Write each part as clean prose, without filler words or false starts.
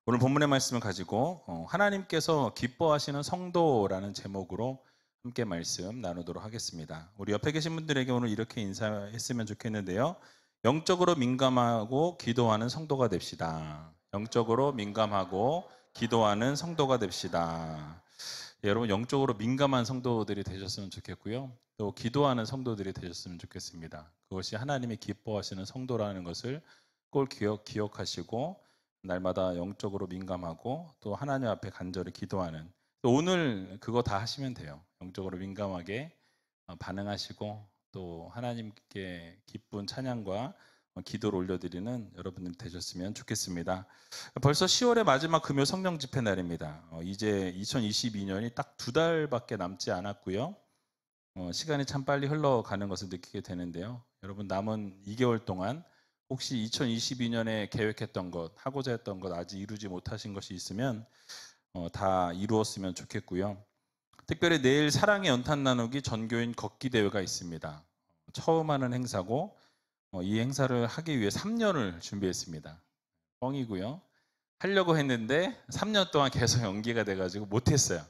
오늘 본문의 말씀을 가지고 하나님께서 기뻐하시는 성도라는 제목으로 함께 말씀 나누도록 하겠습니다. 우리 옆에 계신 분들에게 오늘 이렇게 인사했으면 좋겠는데요. 영적으로 민감하고 기도하는 성도가 됩시다. 영적으로 민감하고 기도하는 성도가 됩시다. 여러분, 영적으로 민감한 성도들이 되셨으면 좋겠고요. 또 기도하는 성도들이 되셨으면 좋겠습니다. 그것이 하나님이 기뻐하시는 성도라는 것을 꼭 기억하시고 날마다 영적으로 민감하고 또 하나님 앞에 간절히 기도하는, 또 오늘 그거 다 하시면 돼요. 영적으로 민감하게 반응하시고 또 하나님께 기쁜 찬양과 기도를 올려드리는 여러분들 되셨으면 좋겠습니다. 벌써 10월의 마지막 금요 성령 집회 날입니다. 이제 2022년이 딱 2달밖에 남지 않았고요. 시간이 참 빨리 흘러가는 것을 느끼게 되는데요. 여러분, 남은 2개월 동안 혹시 2022년에 계획했던 것, 하고자 했던 것 아직 이루지 못하신 것이 있으면 다 이루었으면 좋겠고요. 특별히 내일 사랑의 연탄 나누기 전교인 걷기 대회가 있습니다. 처음 하는 행사고 이 행사를 하기 위해 3년을 준비했습니다. 뻥이고요. 하려고 했는데 3년 동안 계속 연기가 돼가지고 못했어요.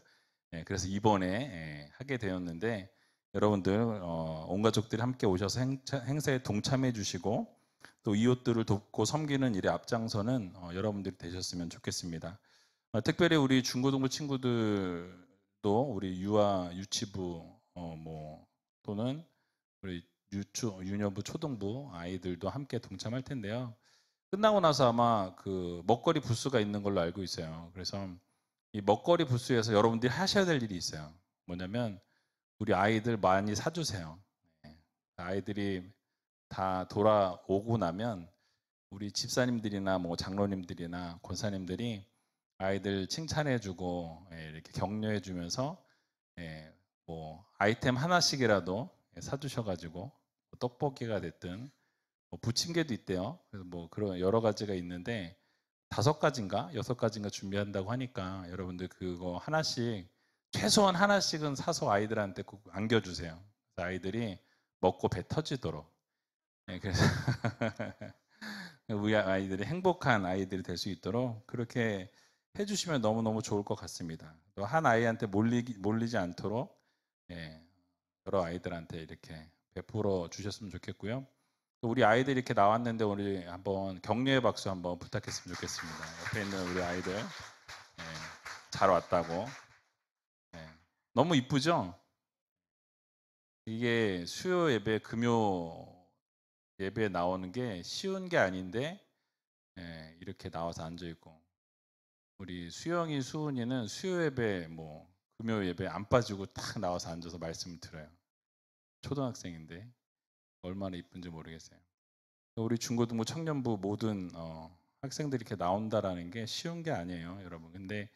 그래서 이번에 하게 되었는데 여러분들 온 가족들이 함께 오셔서 행사에 동참해 주시고 또 이웃들을 돕고 섬기는 일에 앞장서는 여러분들이 되셨으면 좋겠습니다. 특별히 우리 중고등부 친구들도 우리 유아 유치부 또는 우리 유년부 초등부 아이들도 함께 동참할 텐데요. 끝나고 나서 아마 그 먹거리 부스가 있는 걸로 알고 있어요. 그래서 이 먹거리 부스에서 여러분들이 하셔야 될 일이 있어요. 뭐냐면 우리 아이들 많이 사주세요. 아이들이 다 돌아오고 나면 우리 집사님들이나 뭐 장로님들이나 권사님들이 아이들 칭찬해주고 이렇게 격려해주면서 뭐 아이템 하나씩이라도 사주셔가지고 떡볶이가 됐든 부침개도 있대요. 그래서 뭐 그런 여러 가지가 있는데 5가지인가 6가지인가 준비한다고 하니까 여러분들 그거 하나씩 최소한 하나씩은 사서 아이들한테 꼭 안겨주세요. 아이들이 먹고 배 터지도록. 그래서 우리 아이들이 행복한 아이들이 될 수 있도록 그렇게 해주시면 너무너무 좋을 것 같습니다. 또 한 아이한테 몰리지 않도록 여러 아이들한테 이렇게 베풀어 주셨으면 좋겠고요. 우리 아이들이 이렇게 나왔는데 우리 한번 격려의 박수 한번 부탁했으면 좋겠습니다. 옆에 있는 우리 아이들 잘 왔다고. 너무 이쁘죠? 이게 수요 예배, 금요 예배에 나오는 게 쉬운 게 아닌데 이렇게 나와서 앉아 있고, 우리 수영이 수은이는 수요 예배 금요 예배 안 빠지고 딱 나와서 앉아서 말씀을 들어요. 초등학생인데 얼마나 이쁜지 모르겠어요. 우리 중고등부 청년부 모든 학생들이 이렇게 나온다라는 게 쉬운 게 아니에요, 여러분. 근데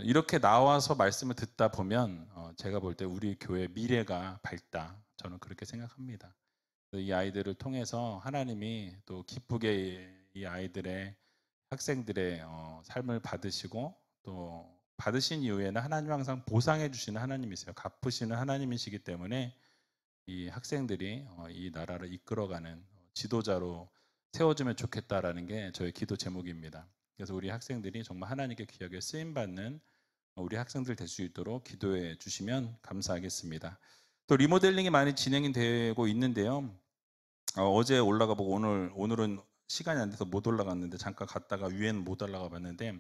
이렇게 나와서 말씀을 듣다 보면 제가 볼 때 우리 교회 미래가 밝다, 저는 그렇게 생각합니다. 이 아이들을 통해서 하나님이 또 기쁘게 이 아이들의 학생들의 삶을 받으시고 또 받으신 이후에는 하나님 항상 보상해 주시는 하나님이세요. 갚으시는 하나님이시기 때문에 이 학생들이 이 나라를 이끌어가는 지도자로 세워주면 좋겠다라는 게 저의 기도 제목입니다. 그래서 우리 학생들이 정말 하나님께 귀하게 쓰임받는 우리 학생들 될 수 있도록 기도해 주시면 감사하겠습니다. 또 리모델링이 많이 진행이 되고 있는데요. 어제 올라가 보고 오늘은 시간이 안 돼서 못 올라갔는데 잠깐 갔다가 위에는 못 올라가 봤는데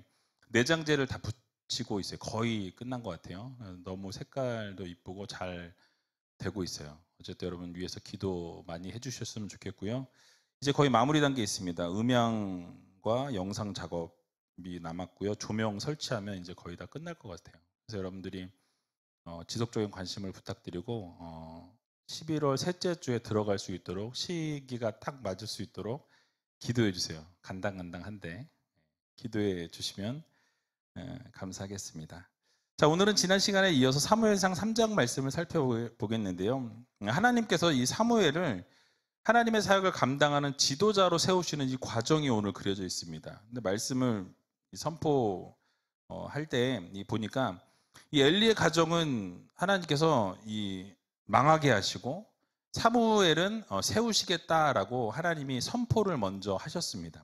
내장재를 다 붙이고 있어요. 거의 끝난 것 같아요. 너무 색깔도 이쁘고 잘 되고 있어요. 어쨌든 여러분 위해서 기도 많이 해주셨으면 좋겠고요. 이제 거의 마무리 단계에 있습니다. 음향과 영상 작업이 남았고요. 조명 설치하면 이제 거의 다 끝날 것 같아요. 그래서 여러분들이 지속적인 관심을 부탁드리고 11월 셋째 주에 들어갈 수 있도록 시기가 딱 맞을 수 있도록 기도해 주세요. 간당간당한데 기도해 주시면 감사하겠습니다. 자, 오늘은 지난 시간에 이어서 사무엘상 3장 말씀을 살펴보겠는데요. 하나님께서 이 사무엘을 하나님의 사역을 감당하는 지도자로 세우시는 이 과정이 오늘 그려져 있습니다. 근데 말씀을 선포할 때 보니까 이 엘리의 가정은 하나님께서 망하게 하시고 사무엘은 세우시겠다라고 하나님이 선포를 먼저 하셨습니다.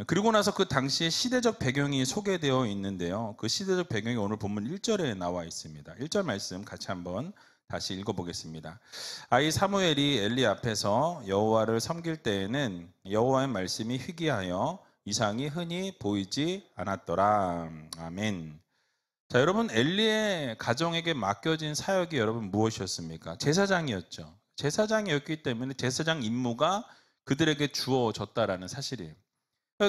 그리고 나서 그 당시의 시대적 배경이 소개되어 있는데요. 그 시대적 배경이 오늘 본문 1절에 나와 있습니다. 1절 말씀 같이 한번 다시 읽어보겠습니다. 아이 사무엘이 엘리 앞에서 여호와를 섬길 때에는 여호와의 말씀이 희귀하여 이상이 흔히 보이지 않았더라. 아멘. 자, 여러분, 엘리의 가정에게 맡겨진 사역이 여러분 무엇이었습니까? 제사장이었죠. 제사장이었기 때문에 제사장 임무가 그들에게 주어졌다라는 사실이에요.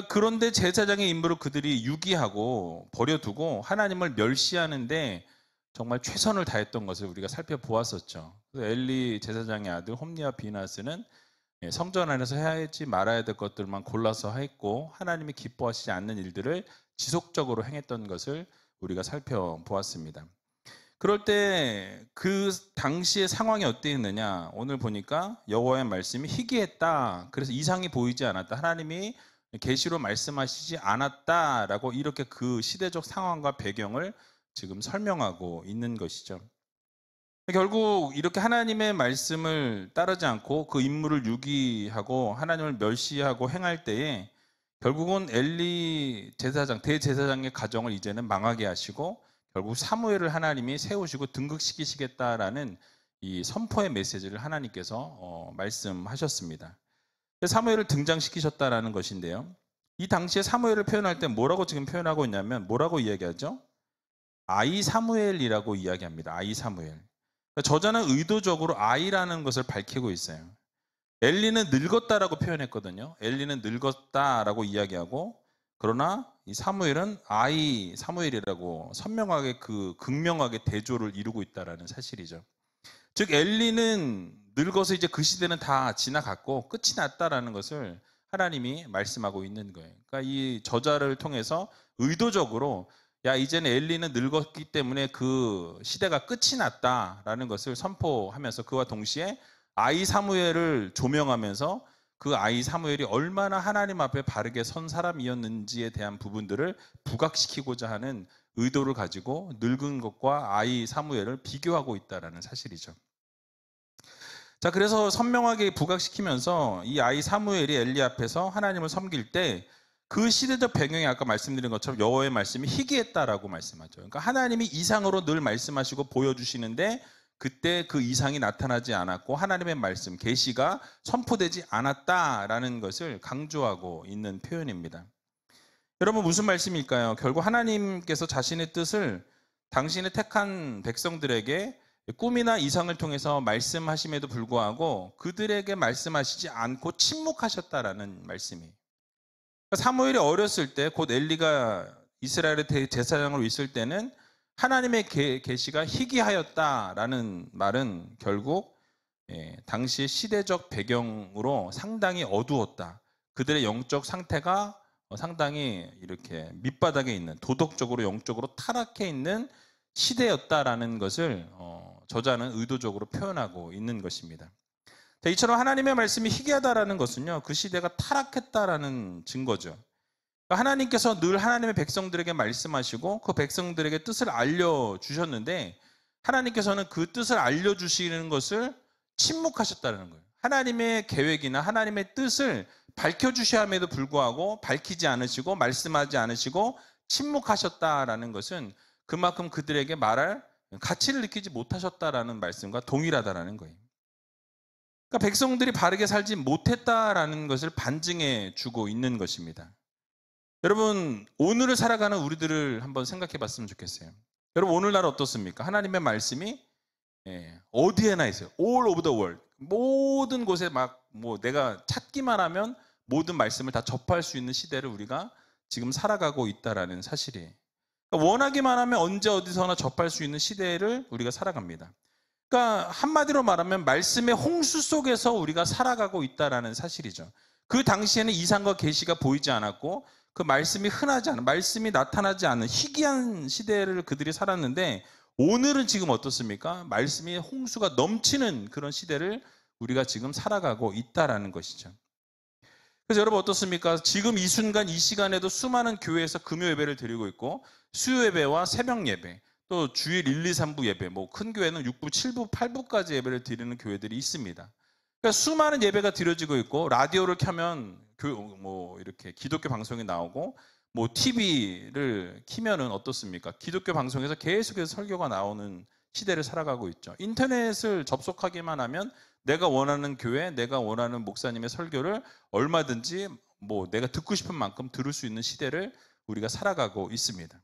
그런데 제사장의 임무를 그들이 유기하고 버려두고 하나님을 멸시하는데 정말 최선을 다했던 것을 우리가 살펴보았었죠. 엘리 제사장의 아들 홈리와 비나스는 성전 안에서 해야 할지 말아야 될 것들만 골라서 했고 하나님이 기뻐하시지 않는 일들을 지속적으로 행했던 것을 우리가 살펴보았습니다. 그럴 때 그 당시의 상황이 어땠느냐? 오늘 보니까 여호와의 말씀이 희귀했다. 그래서 이상이 보이지 않았다. 하나님이 계시로 말씀하시지 않았다라고 이렇게 그 시대적 상황과 배경을 지금 설명하고 있는 것이죠. 결국 이렇게 하나님의 말씀을 따르지 않고 그 임무를 유기하고 하나님을 멸시하고 행할 때에 결국은 엘리 제사장, 대제사장의 가정을 이제는 망하게 하시고 결국 사무엘을 하나님이 세우시고 등극시키시겠다라는 이 선포의 메시지를 하나님께서 말씀하셨습니다. 사무엘을 등장시키셨다라는 것인데요. 이 당시에 사무엘을 표현할 때 뭐라고 지금 표현하고 있냐면 뭐라고 이야기하죠? 아이 사무엘이라고 이야기합니다. 아이 사무엘. 저자는 의도적으로 아이라는 것을 밝히고 있어요. 엘리는 늙었다라고 표현했거든요. 엘리는 늙었다라고 이야기하고 그러나 이 사무엘은 아이 사무엘이라고 선명하게 극명하게 대조를 이루고 있다라는 사실이죠. 즉 엘리는 늙어서 이제 그 시대는 다 지나갔고 끝이 났다라는 것을 하나님이 말씀하고 있는 거예요. 그러니까 이 저자를 통해서 의도적으로 야 이제는 엘리는 늙었기 때문에 그 시대가 끝이 났다라는 것을 선포하면서 그와 동시에 아이 사무엘을 조명하면서 그 아이 사무엘이 얼마나 하나님 앞에 바르게 선 사람이었는지에 대한 부분들을 부각시키고자 하는 의도를 가지고 늙은 것과 아이 사무엘을 비교하고 있다는 사실이죠. 자, 그래서 선명하게 부각시키면서 이 아이 사무엘이 엘리 앞에서 하나님을 섬길 때 그 시대적 배경이 아까 말씀드린 것처럼 여호와의 말씀이 희귀했다라고 말씀하죠. 그러니까 하나님이 이상으로 늘 말씀하시고 보여주시는데 그때 그 이상이 나타나지 않았고 하나님의 말씀, 계시가 선포되지 않았다라는 것을 강조하고 있는 표현입니다. 여러분 무슨 말씀일까요? 결국 하나님께서 자신의 뜻을 당신의 택한 백성들에게 꿈이나 이상을 통해서 말씀하심에도 불구하고 그들에게 말씀하시지 않고 침묵하셨다라는 말씀이에요. 사무엘이 어렸을 때 곧 엘리가 이스라엘의 대제사장으로 있을 때는 하나님의 계시가 희귀하였다라는 말은 결국 당시의 시대적 배경으로 상당히 어두웠다. 그들의 영적 상태가 상당히 이렇게 밑바닥에 있는 도덕적으로 영적으로 타락해 있는 시대였다라는 것을 저자는 의도적으로 표현하고 있는 것입니다. 이처럼 하나님의 말씀이 희귀하다라는 것은요, 그 시대가 타락했다라는 증거죠. 그러니까 하나님께서 늘 하나님의 백성들에게 말씀하시고 그 백성들에게 뜻을 알려주셨는데 하나님께서는 그 뜻을 알려주시는 것을 침묵하셨다는 거예요. 하나님의 계획이나 하나님의 뜻을 밝혀주셔야 함에도 불구하고 밝히지 않으시고 말씀하지 않으시고 침묵하셨다라는 것은 그만큼 그들에게 말할 가치를 느끼지 못하셨다라는 말씀과 동일하다라는 거예요. 그러니까 백성들이 바르게 살지 못했다라는 것을 반증해 주고 있는 것입니다. 여러분 오늘을 살아가는 우리들을 한번 생각해 봤으면 좋겠어요. 여러분 오늘날 어떻습니까? 하나님의 말씀이 어디에나 있어요. All over the world. 모든 곳에 내가 찾기만 하면 모든 말씀을 다 접할 수 있는 시대를 우리가 지금 살아가고 있다라는 사실이에요. 그러니까 원하기만 하면 언제 어디서나 접할 수 있는 시대를 우리가 살아갑니다. 그러니까 한마디로 말하면 말씀의 홍수 속에서 우리가 살아가고 있다라는 사실이죠. 그 당시에는 이상과 계시가 보이지 않았고 그 말씀이 흔하지 않은, 말씀이 나타나지 않은 희귀한 시대를 그들이 살았는데 오늘은 지금 어떻습니까? 말씀이 홍수가 넘치는 그런 시대를 우리가 지금 살아가고 있다라는 것이죠. 그래서 여러분 어떻습니까? 지금 이 순간 이 시간에도 수많은 교회에서 금요 예배를 드리고 있고 수요 예배와 새벽 예배 또 주일 1, 2, 3부 예배, 큰 교회는 6부, 7부, 8부까지 예배를 드리는 교회들이 있습니다. 그러니까 수많은 예배가 드려지고 있고 라디오를 켜면 뭐 이렇게 기독교 방송이 나오고 뭐 TV를 키면은 어떻습니까? 기독교 방송에서 계속해서 설교가 나오는 시대를 살아가고 있죠. 인터넷을 접속하기만 하면 내가 원하는 교회, 내가 원하는 목사님의 설교를 얼마든지 뭐 내가 듣고 싶은 만큼 들을 수 있는 시대를 우리가 살아가고 있습니다.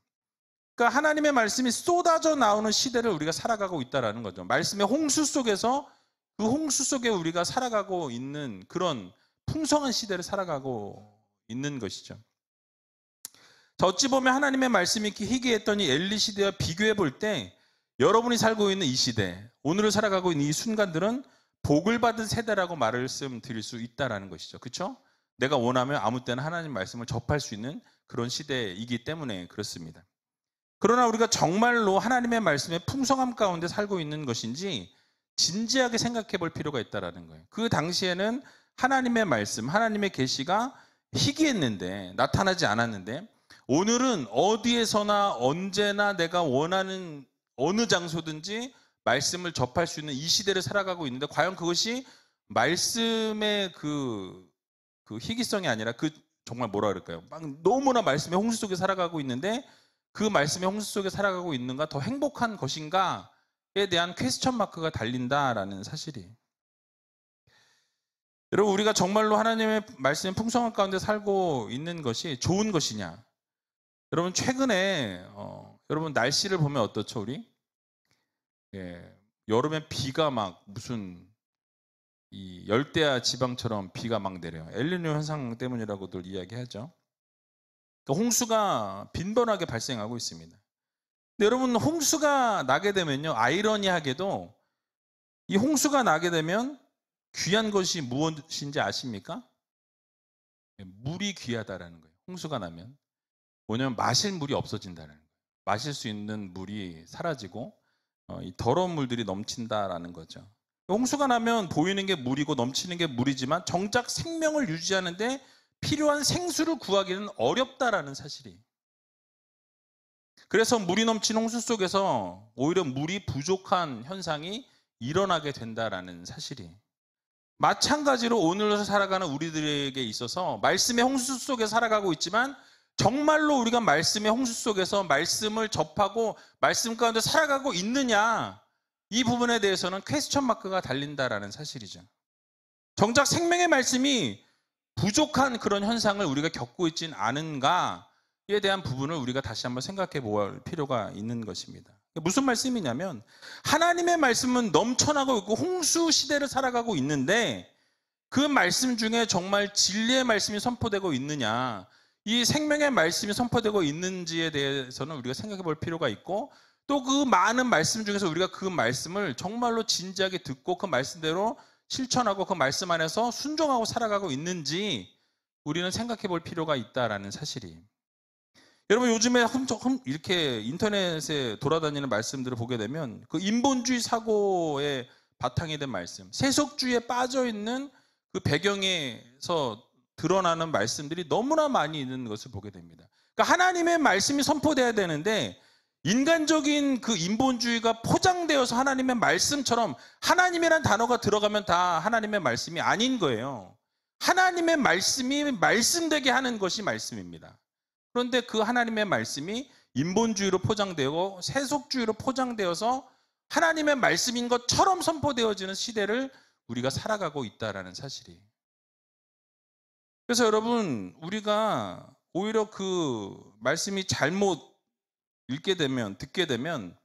그러니까 하나님의 말씀이 쏟아져 나오는 시대를 우리가 살아가고 있다는 거죠. 말씀의 홍수 속에서 그 홍수 속에 우리가 살아가고 있는 그런 풍성한 시대를 살아가고 있는 것이죠. 자, 어찌 보면 하나님의 말씀이 희귀했던 이 엘리 시대와 비교해 볼 때 여러분이 살고 있는 이 시대, 오늘을 살아가고 있는 이 순간들은 복을 받은 세대라고 말씀드릴 수 있다는 것이죠. 그렇죠? 내가 원하면 아무 때나 하나님 말씀을 접할 수 있는 그런 시대이기 때문에 그렇습니다. 그러나 우리가 정말로 하나님의 말씀의 풍성함 가운데 살고 있는 것인지 진지하게 생각해 볼 필요가 있다는 거예요. 그 당시에는 하나님의 말씀, 하나님의 계시가 희귀했는데, 나타나지 않았는데, 오늘은 어디에서나 언제나 내가 원하는 어느 장소든지 말씀을 접할 수 있는 이 시대를 살아가고 있는데, 과연 그것이 말씀의 그 희귀성이 아니라 정말 뭐라 그럴까요? 막 너무나 말씀의 홍수 속에 살아가고 있는데 그 말씀의 홍수 속에 살아가고 있는가, 더 행복한 것인가에 대한 퀘스천 마크가 달린다라는 사실이. 여러분, 우리가 정말로 하나님의 말씀의 풍성한 가운데 살고 있는 것이 좋은 것이냐? 여러분, 최근에 여러분 날씨를 보면 어떻죠, 우리? 여름에 비가 막 무슨 이 열대야 지방처럼 비가 막 내려요. 엘니뇨 현상 때문이라고들 이야기하죠. 그러니까 홍수가 빈번하게 발생하고 있습니다. 근데 여러분, 홍수가 나게 되면요, 아이러니하게도 이 홍수가 나게 되면 귀한 것이 무엇인지 아십니까? 물이 귀하다라는 거예요. 홍수가 나면 뭐냐면 마실 물이 없어진다는 거예요. 마실 수 있는 물이 사라지고 이 더러운 물들이 넘친다라는 거죠. 홍수가 나면 보이는 게 물이고 넘치는 게 물이지만 정작 생명을 유지하는데 필요한 생수를 구하기는 어렵다라는 사실이. 그래서 물이 넘친 홍수 속에서 오히려 물이 부족한 현상이 일어나게 된다라는 사실이. 마찬가지로 오늘 살아가는 우리들에게 있어서 말씀의 홍수 속에 살아가고 있지만 정말로 우리가 말씀의 홍수 속에서 말씀을 접하고 말씀 가운데 살아가고 있느냐, 이 부분에 대해서는 퀘스천 마크가 달린다라는 사실이죠. 정작 생명의 말씀이 부족한 그런 현상을 우리가 겪고 있진 않은가에 대한 부분을 우리가 다시 한번 생각해 볼 필요가 있는 것입니다. 무슨 말씀이냐면 하나님의 말씀은 넘쳐나고 있고 홍수 시대를 살아가고 있는데 그 말씀 중에 정말 진리의 말씀이 선포되고 있느냐, 이 생명의 말씀이 선포되고 있는지에 대해서는 우리가 생각해 볼 필요가 있고, 또 그 많은 말씀 중에서 우리가 그 말씀을 정말로 진지하게 듣고 그 말씀대로 실천하고 그 말씀 안에서 순종하고 살아가고 있는지 우리는 생각해 볼 필요가 있다라는 사실이. 여러분, 요즘에 이렇게 인터넷에 돌아다니는 말씀들을 보게 되면 그 인본주의 사고의 바탕이 된 말씀, 세속주의에 빠져 있는 그 배경에서 드러나는 말씀들이 너무나 많이 있는 것을 보게 됩니다. 그러니까 하나님의 말씀이 선포돼야 되는데 인간적인 그 인본주의가 포장되어서 하나님의 말씀처럼 하나님이란 단어가 들어가면 다 하나님의 말씀이 아닌 거예요. 하나님의 말씀이 말씀되게 하는 것이 말씀입니다. 그런데 그 하나님의 말씀이 인본주의로 포장되고 세속주의로 포장되어서 하나님의 말씀인 것처럼 선포되어지는 시대를 우리가 살아가고 있다는 사실이. 그래서 여러분, 우리가 오히려 그 말씀이 잘못 읽게 되면, 듣게 되면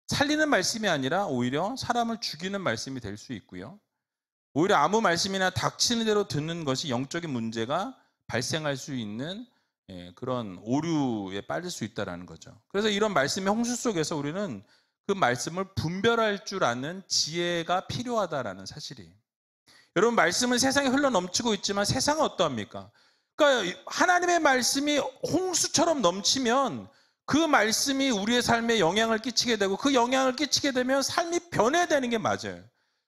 살리는 말씀이 아니라 오히려 사람을 죽이는 말씀이 될 수 있고요. 오히려 아무 말씀이나 닥치는 대로 듣는 것이 영적인 문제가 발생할 수 있는 그런 오류에 빠질 수 있다는 거죠. 그래서 이런 말씀의 홍수 속에서 우리는 그 말씀을 분별할 줄 아는 지혜가 필요하다라는 사실이. 여러분, 말씀은 세상에 흘러 넘치고 있지만 세상은 어떠합니까? 그러니까 하나님의 말씀이 홍수처럼 넘치면 그 말씀이 우리의 삶에 영향을 끼치게 되고 그 영향을 끼치게 되면 삶이 변해되는 게 맞아요.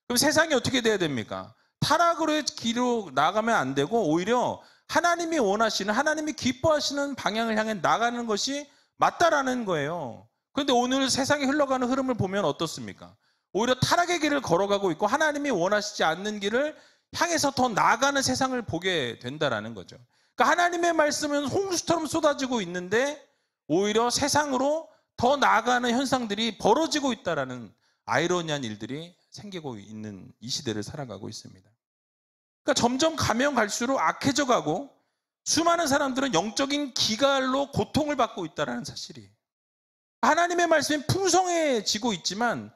그럼 세상이 어떻게 돼야 됩니까? 타락으로의 길로 나가면 안 되고 오히려 하나님이 원하시는, 하나님이 기뻐하시는 방향을 향해 나가는 것이 맞다라는 거예요. 그런데 오늘 세상이 흘러가는 흐름을 보면 어떻습니까? 오히려 타락의 길을 걸어가고 있고 하나님이 원하시지 않는 길을 향해서 더 나아가는 세상을 보게 된다라는 거죠. 그러니까 하나님의 말씀은 홍수처럼 쏟아지고 있는데 오히려 세상으로 더 나아가는 현상들이 벌어지고 있다라는 아이러니한 일들이 생기고 있는 이 시대를 살아가고 있습니다. 그러니까 점점 가면 갈수록 악해져 가고 수많은 사람들은 영적인 기갈로 고통을 받고 있다는 사실이에요. 하나님의 말씀이 풍성해지고 있지만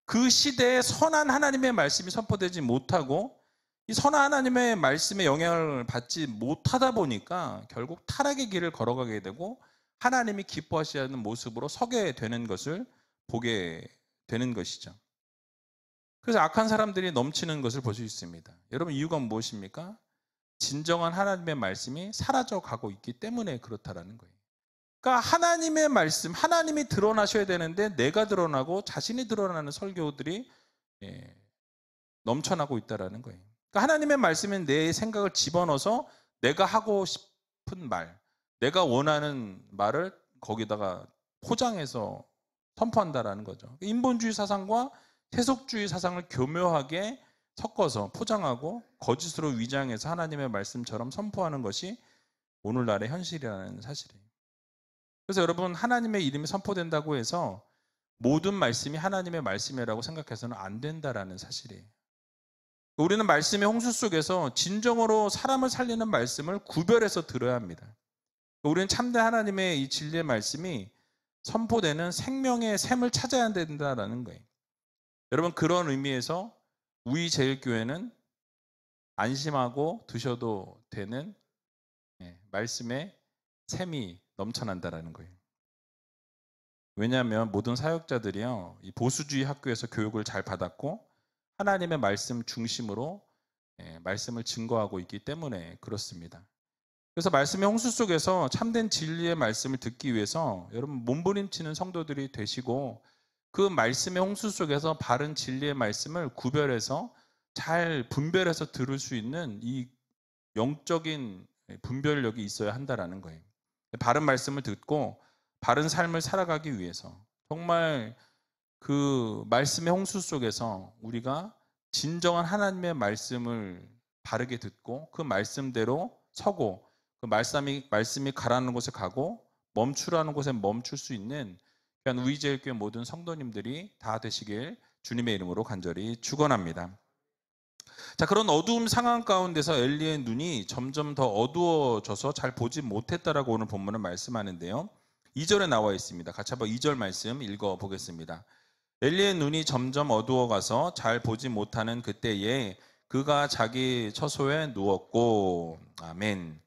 그 시대에 선한 하나님의 말씀이 선포되지 못하고 이 선한 하나님의 말씀에 영향을 받지 못하다 보니까 결국 타락의 길을 걸어가게 되고 하나님이 기뻐하시지 않는 모습으로 서게 되는 것을 보게 되는 것이죠. 그래서 악한 사람들이 넘치는 것을 볼 수 있습니다. 여러분, 이유가 무엇입니까? 진정한 하나님의 말씀이 사라져 가고 있기 때문에 그렇다라는 거예요. 그러니까 하나님의 말씀, 하나님이 드러나셔야 되는데 내가 드러나고 자신이 드러나는 설교들이 넘쳐나고 있다는 거예요. 그러니까 하나님의 말씀은 내 생각을 집어넣어서 내가 하고 싶은 말, 내가 원하는 말을 거기다가 포장해서 선포한다라는 거죠. 인본주의 사상과 세속주의 사상을 교묘하게 섞어서 포장하고 거짓으로 위장해서 하나님의 말씀처럼 선포하는 것이 오늘날의 현실이라는 사실이에요. 그래서 여러분, 하나님의 이름이 선포된다고 해서 모든 말씀이 하나님의 말씀이라고 생각해서는 안 된다라는 사실이에요. 우리는 말씀의 홍수 속에서 진정으로 사람을 살리는 말씀을 구별해서 들어야 합니다. 우리는 참된 하나님의 이 진리의 말씀이 선포되는 생명의 샘을 찾아야 된다는 거예요. 여러분, 그런 의미에서 우리 제일교회는 안심하고 드셔도 되는 말씀의 샘이 넘쳐난다라는 거예요. 왜냐하면 모든 사역자들이요, 이 보수주의 학교에서 교육을 잘 받았고 하나님의 말씀 중심으로 말씀을 증거하고 있기 때문에 그렇습니다. 그래서 말씀의 홍수 속에서 참된 진리의 말씀을 듣기 위해서 여러분 몸부림치는 성도들이 되시고 그 말씀의 홍수 속에서 바른 진리의 말씀을 구별해서 잘 분별해서 들을 수 있는 이 영적인 분별력이 있어야 한다라는 거예요. 바른 말씀을 듣고 바른 삶을 살아가기 위해서 정말 그 말씀의 홍수 속에서 우리가 진정한 하나님의 말씀을 바르게 듣고 그 말씀대로 서고 그 말씀이 가라는 곳에 가고 멈추라는 곳에 멈출 수 있는 우리제일교회 모든 성도님들이 다 되시길 주님의 이름으로 간절히 축원합니다. 자, 그런 어두움 상황 가운데서 엘리의 눈이 점점 더 어두워져서 잘 보지 못했다라고 오늘 본문은 말씀하는데요. 2절에 나와 있습니다. 같이 한번 2절 말씀 읽어보겠습니다. 엘리의 눈이 점점 어두워가서 잘 보지 못하는 그때에 그가 자기 처소에 누웠고. 아멘.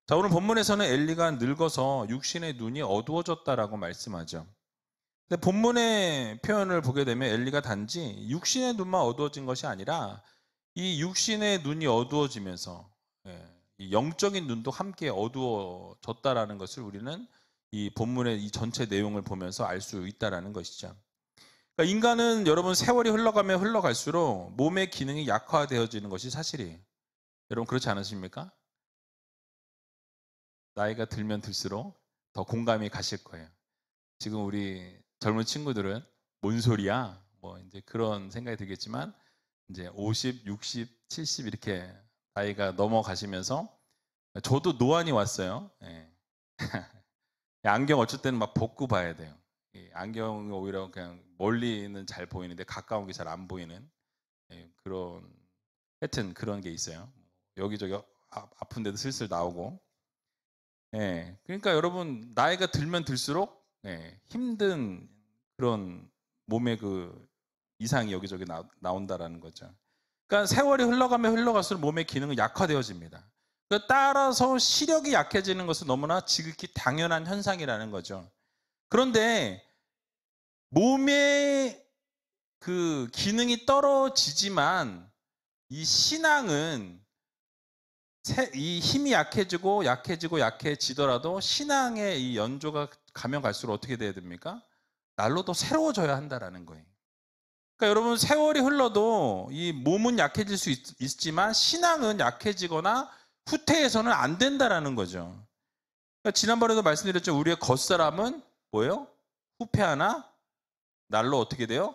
자, 오늘 본문에서는 엘리가 늙어서 육신의 눈이 어두워졌다라고 말씀하죠. 근데 본문의 표현을 보게 되면 엘리가 단지 육신의 눈만 어두워진 것이 아니라 이 육신의 눈이 어두워지면서 이 영적인 눈도 함께 어두워졌다라는 것을 우리는 이 본문의 이 전체 내용을 보면서 알 수 있다라는 것이죠. 그러니까 인간은 여러분 세월이 흘러가면 흘러갈수록 몸의 기능이 약화되어지는 것이 사실이에요. 여러분 그렇지 않으십니까? 나이가 들면 들수록 더 공감이 가실 거예요. 지금 우리 젊은 친구들은 뭔 소리야? 뭐 이제 그런 생각이 들겠지만 이제 50, 60, 70 이렇게 나이가 넘어가시면서 저도 노안이 왔어요. 안경 어쩔 때는 막 벗고 봐야 돼요. 안경이 오히려 그냥 멀리는 잘 보이는데 가까운 게 잘 안 보이는 그런 하여튼 그런 게 있어요. 여기저기 아픈 데도 슬슬 나오고. 그러니까 여러분 나이가 들면 들수록 힘든 그런 몸의 그 이상이 여기저기 나온다라는 거죠. 그러니까 세월이 흘러가면 흘러갈수록 몸의 기능은 약화되어집니다. 따라서 시력이 약해지는 것은 너무나 지극히 당연한 현상이라는 거죠. 그런데 몸의 그 기능이 떨어지지만 이 신앙은 이 힘이 약해지더라도 신앙의 이 연조가 가면 갈수록 어떻게 돼야 됩니까? 날로 더 새로워져야 한다라는 거예요. 그러니까 여러분 세월이 흘러도 이 몸은 약해질 수 있지만 신앙은 약해지거나 후퇴해서는 안 된다라는 거죠. 그러니까 지난번에도 말씀드렸죠. 우리의 겉사람은 뭐예요? 후패하나 날로 어떻게 돼요?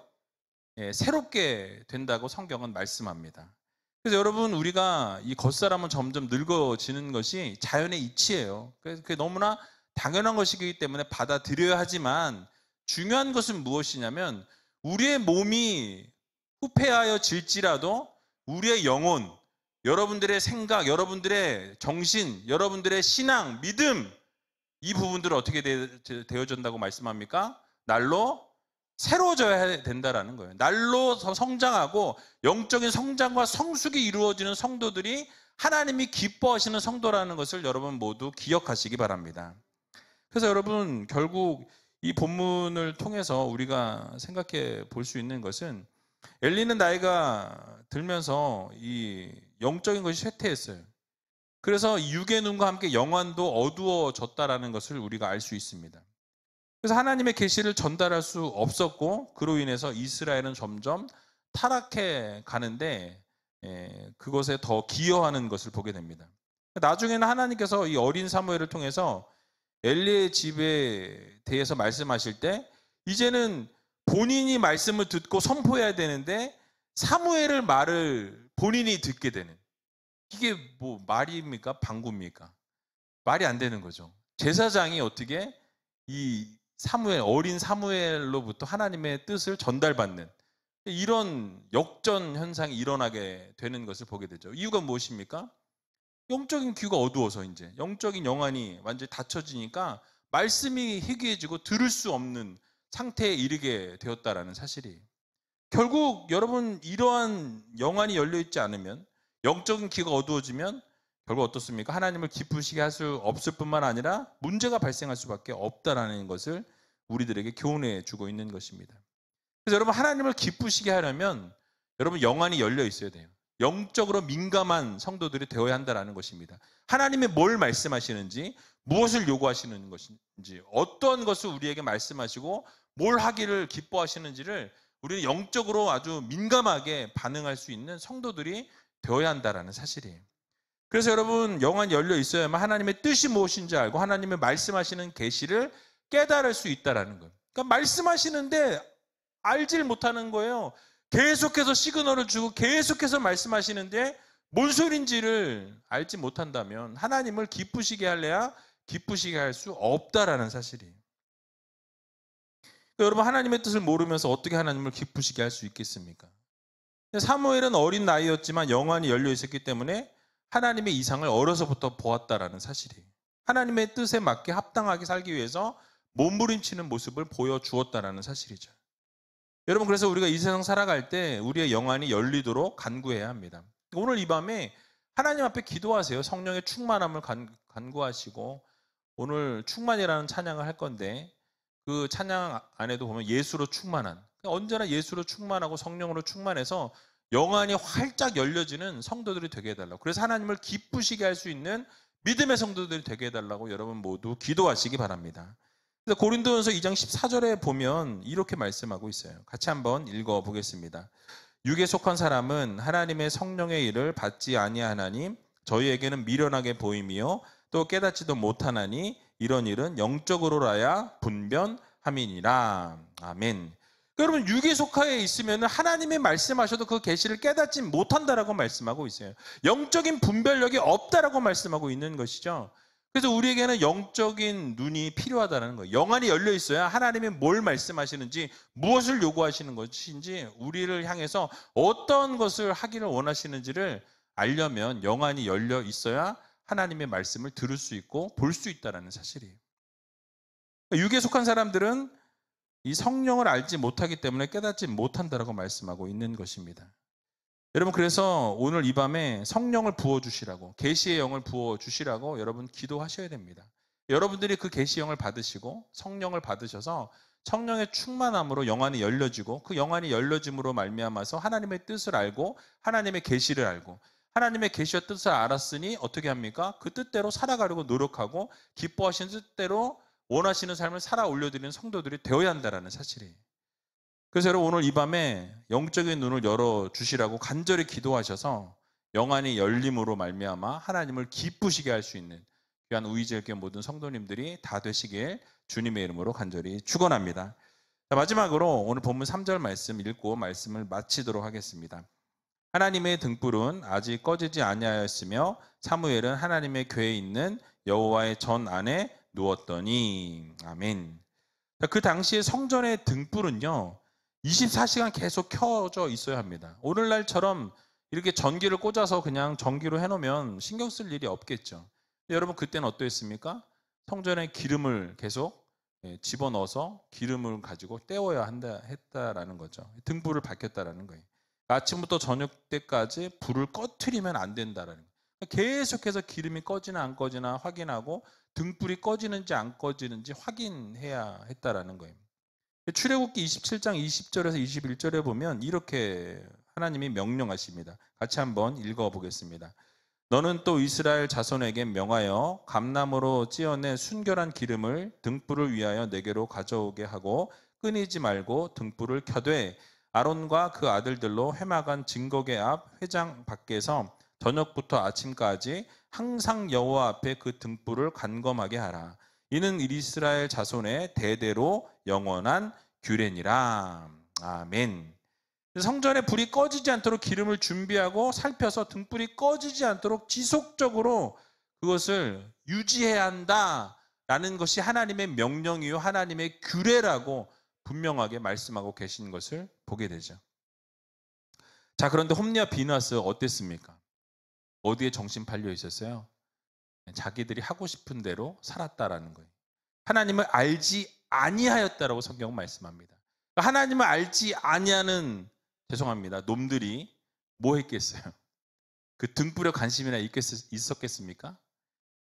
새롭게 된다고 성경은 말씀합니다. 그래서 여러분, 우리가 이 겉사람은 점점 늙어지는 것이 자연의 이치예요. 그래서 그게 너무나 당연한 것이기 때문에 받아들여야 하지만, 중요한 것은 무엇이냐면 우리의 몸이 후패하여 질지라도 우리의 영혼, 여러분들의 생각, 여러분들의 정신, 여러분들의 신앙, 믿음, 이 부분들은 어떻게 되어진다고 말씀합니까? 날로 새로워져야 된다라는 거예요. 날로 성장하고 영적인 성장과 성숙이 이루어지는 성도들이 하나님이 기뻐하시는 성도라는 것을 여러분 모두 기억하시기 바랍니다. 그래서 여러분, 결국 이 본문을 통해서 우리가 생각해 볼 수 있는 것은, 엘리는 나이가 들면서 이 영적인 것이 쇠퇴했어요. 그래서 육의 눈과 함께 영안도 어두워졌다라는 것을 우리가 알 수 있습니다. 그래서 하나님의 계시를 전달할 수 없었고, 그로 인해서 이스라엘은 점점 타락해 가는데 그것에 더 기여하는 것을 보게 됩니다. 나중에는 하나님께서 이 어린 사무엘을 통해서 엘리의 집에 대해서 말씀하실 때, 이제는 본인이 말씀을 듣고 선포해야 되는데 사무엘의 말을 본인이 듣게 되는, 이게 뭐 말입니까? 방구입니까? 말이 안 되는 거죠. 제사장이 어떻게 이 사무엘, 어린 사무엘로부터 하나님의 뜻을 전달받는 이런 역전 현상이 일어나게 되는 것을 보게 되죠. 이유가 무엇입니까? 영적인 귀가 어두워서, 이제 영적인 영안이 완전히 닫혀지니까 말씀이 희귀해지고 들을 수 없는 상태에 이르게 되었다라는 사실이, 결국 여러분, 이러한 영안이 열려 있지 않으면, 영적인 귀가 어두워지면 결국 어떻습니까? 하나님을 기쁘시게 할 수 없을 뿐만 아니라 문제가 발생할 수밖에 없다라는 것을 우리들에게 교훈해 주고 있는 것입니다. 그래서 여러분, 하나님을 기쁘시게 하려면 여러분 영안이 열려 있어야 돼요. 영적으로 민감한 성도들이 되어야 한다는 것입니다. 하나님이 뭘 말씀하시는지, 무엇을 요구하시는 것인지, 어떤 것을 우리에게 말씀하시고 뭘 하기를 기뻐하시는지를 우리는 영적으로 아주 민감하게 반응할 수 있는 성도들이 되어야 한다는 사실이에요. 그래서 여러분, 영안이 열려 있어야만 하나님의 뜻이 무엇인지 알고 하나님의 말씀하시는 계시를 깨달을 수 있다는 거예요. 그러니까 말씀하시는데 알질 못하는 거예요. 계속해서 시그널을 주고 계속해서 말씀하시는데 뭔 소린지를 알지 못한다면 하나님을 기쁘시게 할래야 기쁘시게 할 수 없다라는 사실이에요. 그러니까 여러분, 하나님의 뜻을 모르면서 어떻게 하나님을 기쁘시게 할 수 있겠습니까? 사무엘은 어린 나이였지만 영안이 열려 있었기 때문에 하나님의 이상을 어려서부터 보았다라는 사실이에요. 하나님의 뜻에 맞게 합당하게 살기 위해서 몸부림치는 모습을 보여주었다라는 사실이죠. 여러분, 그래서 우리가 이 세상 살아갈 때 우리의 영안이 열리도록 간구해야 합니다. 오늘 이 밤에 하나님 앞에 기도하세요. 성령의 충만함을 간구하시고, 오늘 충만이라는 찬양을 할 건데 그 찬양 안에도 보면 예수로 충만한, 언제나 예수로 충만하고 성령으로 충만해서 영안이 활짝 열려지는 성도들이 되게 해달라고, 그래서 하나님을 기쁘시게 할 수 있는 믿음의 성도들이 되게 해달라고 여러분 모두 기도하시기 바랍니다. 그래서 고린도전서 2장 14절에 보면 이렇게 말씀하고 있어요. 같이 한번 읽어보겠습니다. 육에 속한 사람은 하나님의 성령의 일을 받지 아니하나니 저희에게는 미련하게 보임이요 또 깨닫지도 못하나니 이런 일은 영적으로라야 분별함이니라. 아멘. 여러분, 육에 속하에 있으면 하나님이 말씀하셔도 그 계시를 깨닫지 못한다라고 말씀하고 있어요. 영적인 분별력이 없다라고 말씀하고 있는 것이죠. 그래서 우리에게는 영적인 눈이 필요하다는 거예요. 영안이 열려 있어야 하나님이 뭘 말씀하시는지, 무엇을 요구하시는 것인지, 우리를 향해서 어떤 것을 하기를 원하시는지를 알려면 영안이 열려 있어야 하나님의 말씀을 들을 수 있고 볼 수 있다는 사실이에요. 육에 속한 사람들은 이 성령을 알지 못하기 때문에 깨닫지 못한다라고 말씀하고 있는 것입니다. 여러분, 그래서 오늘 이 밤에 성령을 부어주시라고, 계시의 영을 부어주시라고 여러분 기도하셔야 됩니다. 여러분들이 그 계시의 영을 받으시고 성령을 받으셔서 성령의 충만함으로 영안이 열려지고, 그 영안이 열려짐으로 말미암아서 하나님의 뜻을 알고 하나님의 계시를 알고, 하나님의 계시와 뜻을 알았으니 어떻게 합니까? 그 뜻대로 살아가려고 노력하고 기뻐하시는 뜻대로 원하시는 삶을 살아 올려드리는 성도들이 되어야 한다는 사실이에요. 그래서 여러분, 오늘 이 밤에 영적인 눈을 열어주시라고 간절히 기도하셔서 영안이 열림으로 말미암아 하나님을 기쁘시게 할 수 있는 귀한 우이제일교회 모든 성도님들이 다 되시길 주님의 이름으로 간절히 축원합니다. 마지막으로 오늘 본문 3절 말씀 읽고 말씀을 마치도록 하겠습니다. 하나님의 등불은 아직 꺼지지 아니하였으며 사무엘은 하나님의 궤에 있는 여호와의 전 안에 누웠더니. 아멘. 그 당시에 성전의 등불은요 24시간 계속 켜져 있어야 합니다. 오늘날처럼 이렇게 전기를 꽂아서 그냥 전기로 해놓으면 신경 쓸 일이 없겠죠. 근데 여러분 그때는 어떠했습니까? 성전에 기름을 계속 집어넣어서 기름을 가지고 때워야 했다라는 거죠. 등불을 밝혔다라는 거예요. 아침부터 저녁 때까지 불을 꺼트리면 안 된다라는 거예요. 계속해서 기름이 꺼지나 안 꺼지나 확인하고 등불이 꺼지는지 안 꺼지는지 확인해야 했다라는 거예요. 출애굽기 27장 20절에서 21절에 보면 이렇게 하나님이 명령하십니다. 같이 한번 읽어보겠습니다. 너는 또 이스라엘 자손에게 명하여 감나무로 찧어낸 순결한 기름을 등불을 위하여 내게로 가져오게 하고 끊이지 말고 등불을 켜되 아론과 그 아들들로 회막안 증거궤 앞 회장 밖에서 저녁부터 아침까지 항상 여호와 앞에 그 등불을 간검하게 하라. 이는 이스라엘 자손의 대대로 영원한 규례니라. 아멘. 성전에 불이 꺼지지 않도록 기름을 준비하고 살펴서 등불이 꺼지지 않도록 지속적으로 그것을 유지해야 한다라는 것이 하나님의 명령이요 하나님의 규례라고 분명하게 말씀하고 계신 것을 보게 되죠. 자, 그런데 홈리와 비느하스 어땠습니까? 어디에 정신 팔려 있었어요? 자기들이 하고 싶은 대로 살았다라는 거예요. 하나님을 알지 아니하였다라고 성경은 말씀합니다. 하나님을 알지 아니하는 죄송합니다. 놈들이 뭐 했겠어요? 그 등불에 관심이나 있었겠습니까?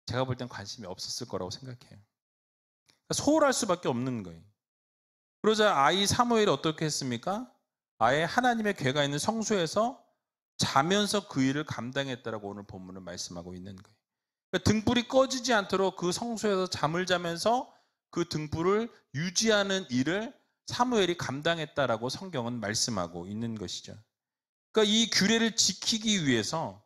제가 볼 땐 관심이 없었을 거라고 생각해요. 소홀할 수밖에 없는 거예요. 그러자 아이 사무엘이 어떻게 했습니까? 아예 하나님의 궤가 있는 성소에서 자면서 그 일을 감당했다라고 오늘 본문은 말씀하고 있는 거예요. 그러니까 등불이 꺼지지 않도록 그 성소에서 잠을 자면서 그 등불을 유지하는 일을 사무엘이 감당했다라고 성경은 말씀하고 있는 것이죠. 그러니까 이 규례를 지키기 위해서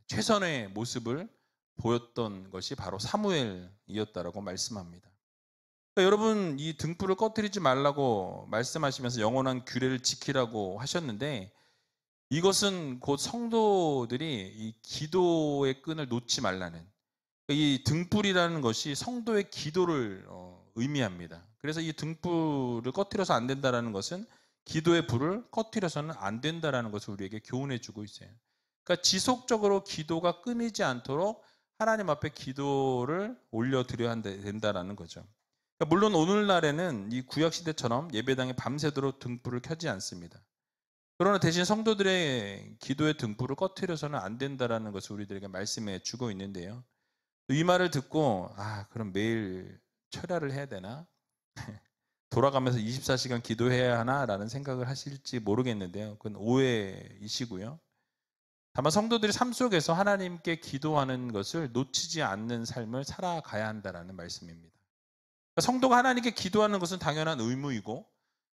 최선의 모습을 보였던 것이 바로 사무엘이었다라고 말씀합니다. 그러니까 여러분 이 등불을 꺼뜨리지 말라고 말씀하시면서 영원한 규례를 지키라고 하셨는데 이것은 곧 성도들이 이 기도의 끈을 놓지 말라는 이 등불이라는 것이 성도의 기도를 의미합니다. 그래서 이 등불을 꺼뜨려서 안 된다는 것은 기도의 불을 꺼뜨려서는 안 된다는 것을 우리에게 교훈해 주고 있어요. 그러니까 지속적으로 기도가 끊이지 않도록 하나님 앞에 기도를 올려드려야 된다는 거죠. 그러니까 물론 오늘날에는 이 구약시대처럼 예배당에 밤새도록 등불을 켜지 않습니다. 그러나 대신 성도들의 기도의 등불을 꺼뜨려서는 안 된다는 것을 우리들에게 말씀해 주고 있는데요. 이 말을 듣고 그럼 매일 철야를 해야 되나? 돌아가면서 24시간 기도해야 하나라는 생각을 하실지 모르겠는데요. 그건 오해이시고요. 다만 성도들이 삶 속에서 하나님께 기도하는 것을 놓치지 않는 삶을 살아가야 한다는 말씀입니다. 성도가 하나님께 기도하는 것은 당연한 의무이고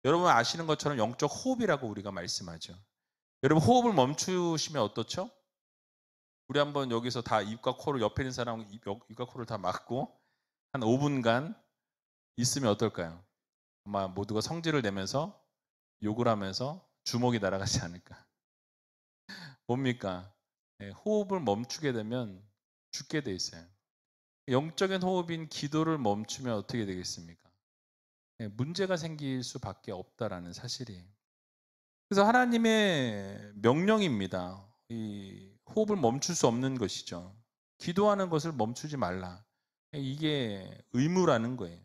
여러분 아시는 것처럼 영적 호흡이라고 우리가 말씀하죠. 여러분 호흡을 멈추시면 어떻죠? 우리 한번 여기서 다 입과 코를 옆에 있는 사람 입과 코를 다 막고 한 5분간 있으면 어떨까요? 아마 모두가 성질을 내면서 욕을 하면서 주먹이 날아가지 않을까. 뭡니까? 호흡을 멈추게 되면 죽게 돼 있어요. 영적인 호흡인 기도를 멈추면 어떻게 되겠습니까? 문제가 생길 수밖에 없다라는 사실이에요. 그래서 하나님의 명령입니다. 이 호흡을 멈출 수 없는 것이죠. 기도하는 것을 멈추지 말라. 이게 의무라는 거예요.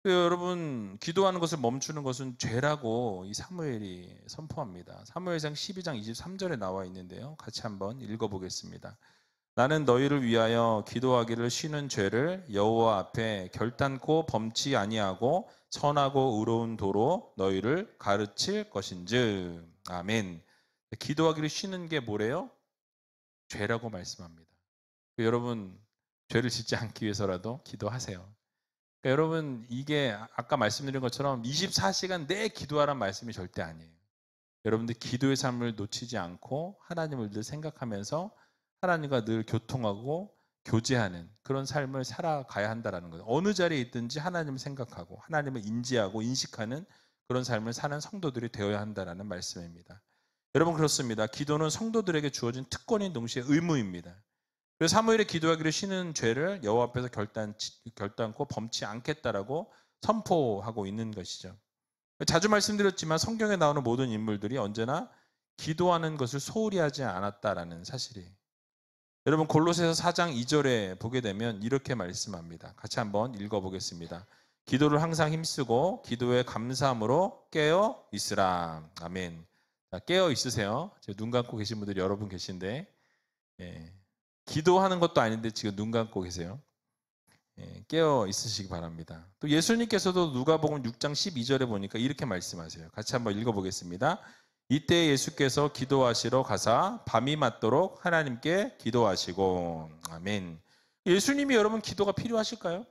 여러분 기도하는 것을 멈추는 것은 죄라고 이 사무엘이 선포합니다. 사무엘상 12장 23절에 나와 있는데요. 같이 한번 읽어보겠습니다. 나는 너희를 위하여 기도하기를 쉬는 죄를 여호와 앞에 결단코 범치 아니하고 선하고 의로운 도로 너희를 가르칠 것인즉. 아멘. 기도하기를 쉬는 게 뭐래요? 죄라고 말씀합니다. 여러분 죄를 짓지 않기 위해서라도 기도하세요. 그러니까 여러분 이게 아까 말씀드린 것처럼 24시간 내 기도하라는 말씀이 절대 아니에요. 여러분들 기도의 삶을 놓치지 않고 하나님을 늘 생각하면서 하나님과 늘 교통하고 교제하는 그런 삶을 살아가야 한다는 거예요. 어느 자리에 있든지 하나님을 생각하고 하나님을 인지하고 인식하는 그런 삶을 사는 성도들이 되어야 한다는 말씀입니다. 여러분 그렇습니다. 기도는 성도들에게 주어진 특권인 동시에 의무입니다. 그래서 사무엘의 기도하기를 쉬는 죄를 여호와 앞에서 결단코 범치 않겠다라고 선포하고 있는 것이죠. 자주 말씀드렸지만 성경에 나오는 모든 인물들이 언제나 기도하는 것을 소홀히 하지 않았다라는 사실이. 여러분 골로새서 4장 2절에 보게 되면 이렇게 말씀합니다. 같이 한번 읽어보겠습니다. 기도를 항상 힘쓰고 기도에 감사함으로 깨어 있으라. 아멘. 자, 깨어 있으세요. 눈 감고 계신 분들이 여러분 계신데 기도하는 것도 아닌데 지금 눈 감고 계세요. 깨어 있으시기 바랍니다. 또 예수님께서도 누가복음 6장 12절에 보니까 이렇게 말씀하세요. 같이 한번 읽어보겠습니다. 이때 예수께서 기도하시러 가사 밤이 맞도록 하나님께 기도하시고. 아멘. 예수님이 여러분 기도가 필요하실까요?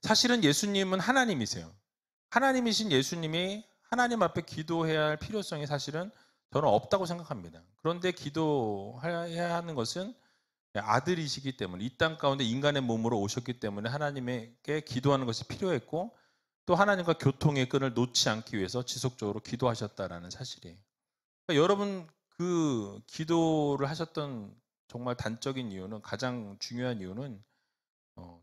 사실은 예수님은 하나님이세요. 하나님이신 예수님이 하나님 앞에 기도해야 할 필요성이 사실은 저는 없다고 생각합니다. 그런데 기도해야 하는 것은 아들이시기 때문에 이 땅 가운데 인간의 몸으로 오셨기 때문에 하나님에게 기도하는 것이 필요했고 또 하나님과 교통의 끈을 놓지 않기 위해서 지속적으로 기도하셨다라는 사실이에요. 그러니까 여러분 그 기도를 하셨던 정말 단적인 이유는 가장 중요한 이유는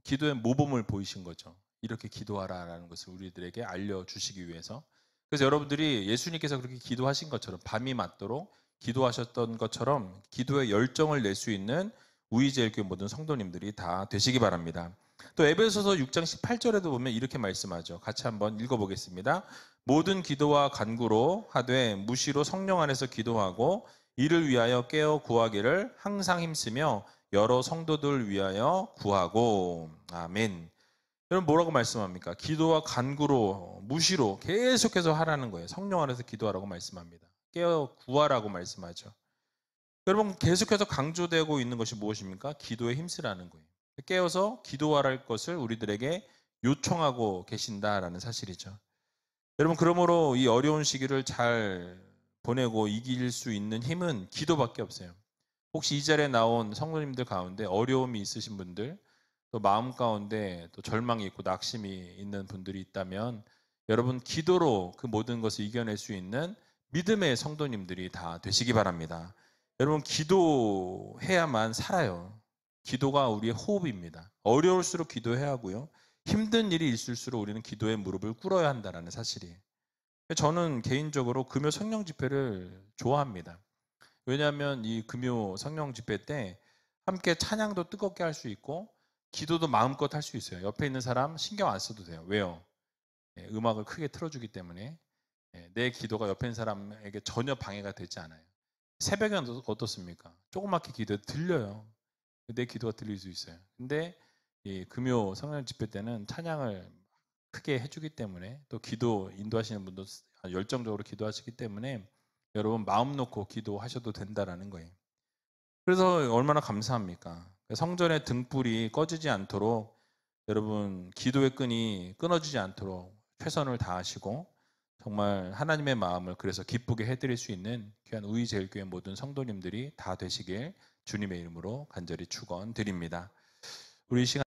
기도의 모범을 보이신 거죠. 이렇게 기도하라라는 것을 우리들에게 알려주시기 위해서. 그래서 여러분들이 예수님께서 그렇게 기도하신 것처럼 밤이 맞도록 기도하셨던 것처럼 기도의 열정을 낼 수 있는 우이제일교회 모든 성도님들이 다 되시기 바랍니다. 또 에베소서 6장 18절에도 보면 이렇게 말씀하죠. 같이 한번 읽어보겠습니다. 모든 기도와 간구로 하되 무시로 성령 안에서 기도하고 이를 위하여 깨어 구하기를 항상 힘쓰며 여러 성도들 위하여 구하고. 아멘. 여러분 뭐라고 말씀합니까? 기도와 간구로 무시로 계속해서 하라는 거예요. 성령 안에서 기도하라고 말씀합니다. 깨어 구하라고 말씀하죠. 여러분 계속해서 강조되고 있는 것이 무엇입니까? 기도에 힘쓰라는 거예요. 깨어서 기도할 것을 우리들에게 요청하고 계신다라는 사실이죠. 여러분 그러므로 이 어려운 시기를 잘 보내고 이길 수 있는 힘은 기도밖에 없어요. 혹시 이 자리에 나온 성도님들 가운데 어려움이 있으신 분들, 또 마음 가운데 또 절망이 있고 낙심이 있는 분들이 있다면 여러분 기도로 그 모든 것을 이겨낼 수 있는 믿음의 성도님들이 다 되시기 바랍니다. 여러분 기도해야만 살아요. 기도가 우리의 호흡입니다. 어려울수록 기도해야 하고요. 힘든 일이 있을수록 우리는 기도의 무릎을 꿇어야 한다는 사실이에요. 저는 개인적으로 금요 성령 집회를 좋아합니다. 왜냐하면 이 금요 성령 집회 때 함께 찬양도 뜨겁게 할 수 있고 기도도 마음껏 할 수 있어요. 옆에 있는 사람 신경 안 써도 돼요. 왜요? 음악을 크게 틀어주기 때문에 내 기도가 옆에 있는 사람에게 전혀 방해가 되지 않아요. 새벽에 어떻습니까? 조그맣게 기도해도 들려요. 내 기도가 들릴 수 있어요. 근데 이 금요 성령 집회 때는 찬양을 크게 해주기 때문에 또 기도 인도하시는 분도 열정적으로 기도하시기 때문에 여러분 마음 놓고 기도하셔도 된다라는 거예요. 그래서 얼마나 감사합니까? 성전의 등불이 꺼지지 않도록 여러분 기도의 끈이 끊어지지 않도록 최선을 다하시고 정말 하나님의 마음을 그래서 기쁘게 해드릴 수 있는 귀한 우이제일교회 모든 성도님들이 다 되시길 주님의 이름으로 간절히 축원드립니다. 우리 이 시간